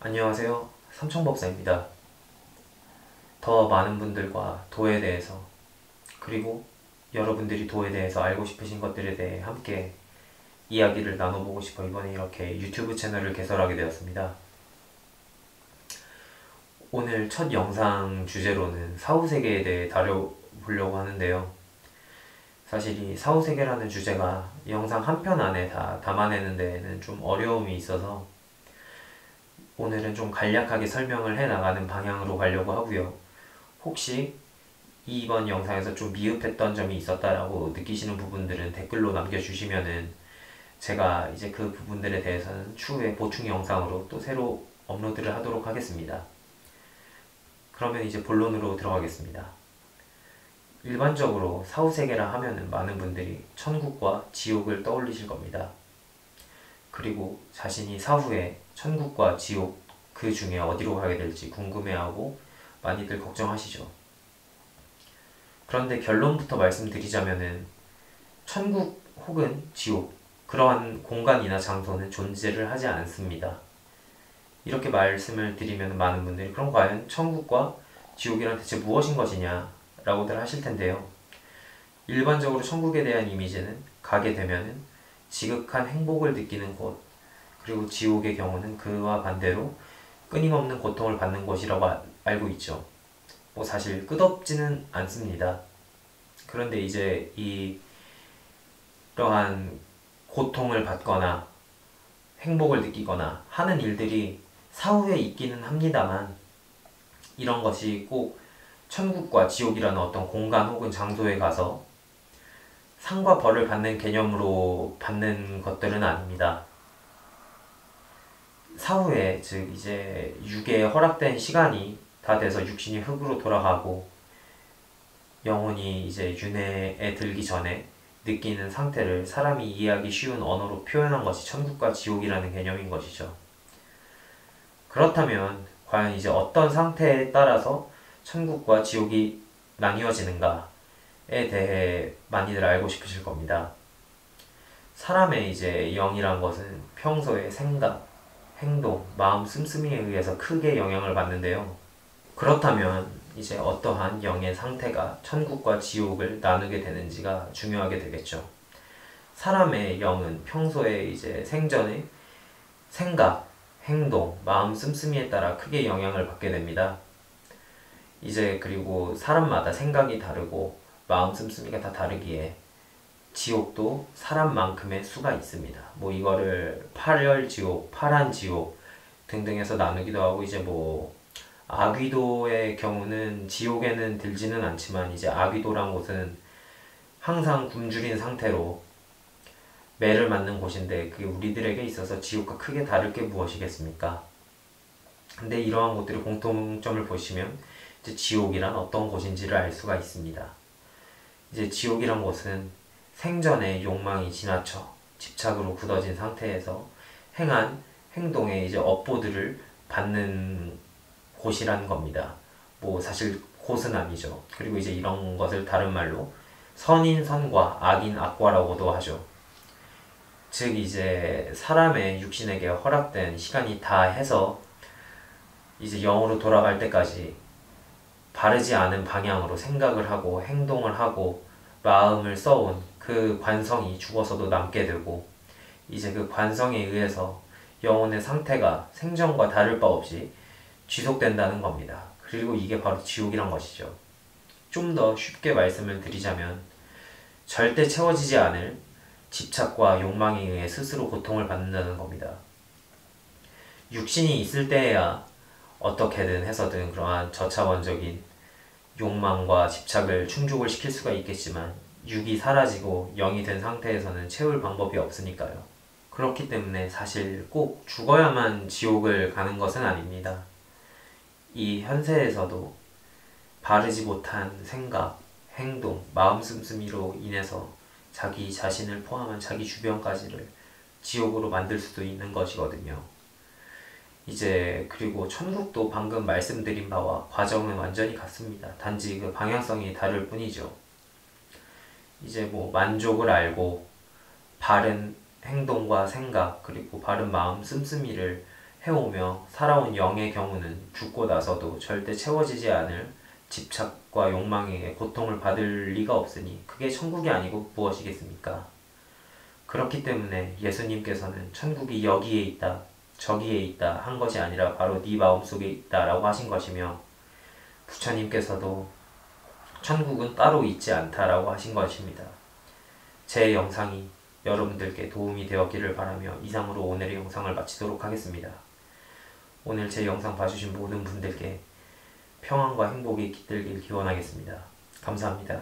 안녕하세요. 삼청법사입니다. 더 많은 분들과 도에 대해서, 그리고 여러분들이 도에 대해서 알고 싶으신 것들에 대해 함께 이야기를 나눠보고 싶어 이번에 이렇게 유튜브 채널을 개설하게 되었습니다. 오늘 첫 영상 주제로는 사후세계에 대해 다뤄보려고 하는데요. 사실 이 사후세계라는 주제가 영상 한 편 안에 다 담아내는 데에는 좀 어려움이 있어서 오늘은 좀 간략하게 설명을 해나가는 방향으로 가려고 하고요. 혹시 이번 영상에서 좀 미흡했던 점이 있었다라고 느끼시는 부분들은 댓글로 남겨주시면은 제가 이제 그 부분들에 대해서는 추후에 보충 영상으로 또 새로 업로드를 하도록 하겠습니다. 그러면 이제 본론으로 들어가겠습니다. 일반적으로 사후세계라 하면은 많은 분들이 천국과 지옥을 떠올리실 겁니다. 그리고 자신이 사후에 천국과 지옥 그 중에 어디로 가게 될지 궁금해하고 많이들 걱정하시죠. 그런데 결론부터 말씀드리자면은 천국 혹은 지옥 그러한 공간이나 장소는 존재를 하지 않습니다. 이렇게 말씀을 드리면 많은 분들이 그럼 과연 천국과 지옥이란 대체 무엇인 것이냐 라고들 하실 텐데요. 일반적으로 천국에 대한 이미지는 가게 되면은 지극한 행복을 느끼는 곳, 그리고 지옥의 경우는 그와 반대로 끊임없는 고통을 받는 곳이라고 알고 있죠. 뭐 사실 끝없지는 않습니다. 그런데 이제 이러한 고통을 받거나 행복을 느끼거나 하는 일들이 사후에 있기는 합니다만 이런 것이 꼭 천국과 지옥이라는 어떤 공간 혹은 장소에 가서 상과 벌을 받는 개념으로 받는 것들은 아닙니다. 사후에 즉 이제 육에 허락된 시간이 다 돼서 육신이 흙으로 돌아가고 영혼이 이제 윤회에 들기 전에 느끼는 상태를 사람이 이해하기 쉬운 언어로 표현한 것이 천국과 지옥이라는 개념인 것이죠. 그렇다면 과연 이제 어떤 상태에 따라서 천국과 지옥이 나뉘어지는가에 대해 많이들 알고 싶으실 겁니다. 사람의 이제 영이란 것은 평소의 생각, 행동, 마음 씀씀이에 의해서 크게 영향을 받는데요. 그렇다면 이제 어떠한 영의 상태가 천국과 지옥을 나누게 되는지가 중요하게 되겠죠. 사람의 영은 평소에 이제 생전에 생각, 행동, 마음 씀씀이에 따라 크게 영향을 받게 됩니다. 이제 그리고 사람마다 생각이 다르고 마음 씀씀이가 다 다르기에 지옥도 사람만큼의 수가 있습니다. 뭐 이거를 파열지옥, 파란지옥 등등 해서 나누기도 하고 이제 뭐 아귀도의 경우는 지옥에는 들지는 않지만 이제 아귀도란 곳은 항상 굶주린 상태로 매를 맞는 곳인데 그게 우리들에게 있어서 지옥과 크게 다를 게 무엇이겠습니까? 근데 이러한 곳들의 공통점을 보시면 이제 지옥이란 어떤 곳인지를 알 수가 있습니다. 이제 지옥이란 곳은 생전의 욕망이 지나쳐 집착으로 굳어진 상태에서 행한 행동의 이제 업보들을 받는 곳이라는 겁니다. 뭐 사실 곳은 아니죠. 그리고 이제 이런 것을 다른 말로 선인 선과 악인 악과라고도 하죠. 즉 이제 사람의 육신에게 허락된 시간이 다 해서 이제 영으로 돌아갈 때까지 바르지 않은 방향으로 생각을 하고 행동을 하고 마음을 써온 그 관성이 죽어서도 남게 되고 이제 그 관성에 의해서 영혼의 상태가 생전과 다를 바 없이 지속된다는 겁니다. 그리고 이게 바로 지옥이란 것이죠. 좀 더 쉽게 말씀을 드리자면 절대 채워지지 않을 집착과 욕망에 의해 스스로 고통을 받는다는 겁니다. 육신이 있을 때에야 어떻게든 해서든 그러한 저차원적인 욕망과 집착을 충족을 시킬 수가 있겠지만 육이 사라지고 영이 된 상태에서는 채울 방법이 없으니까요. 그렇기 때문에 사실 꼭 죽어야만 지옥을 가는 것은 아닙니다. 이 현세에서도 바르지 못한 생각, 행동, 마음 씀씀이로 인해서 자기 자신을 포함한 자기 주변까지를 지옥으로 만들 수도 있는 것이거든요. 이제 그리고 천국도 방금 말씀드린 바와 과정은 완전히 같습니다. 단지 그 방향성이 다를 뿐이죠. 이제 뭐 만족을 알고 바른 행동과 생각 그리고 바른 마음 씀씀이를 해오며 살아온 영의 경우는 죽고 나서도 절대 채워지지 않을 집착과 욕망에 고통을 받을 리가 없으니 그게 천국이 아니고 무엇이겠습니까? 그렇기 때문에 예수님께서는 천국이 여기에 있다, 저기에 있다 한 것이 아니라 바로 네 마음속에 있다라고 하신 것이며, 부처님께서도 천국은 따로 있지 않다라고 하신 것입니다. 제 영상이 여러분들께 도움이 되었기를 바라며 이상으로 오늘의 영상을 마치도록 하겠습니다. 오늘 제 영상 봐주신 모든 분들께 평안과 행복이 깃들길 기원하겠습니다. 감사합니다.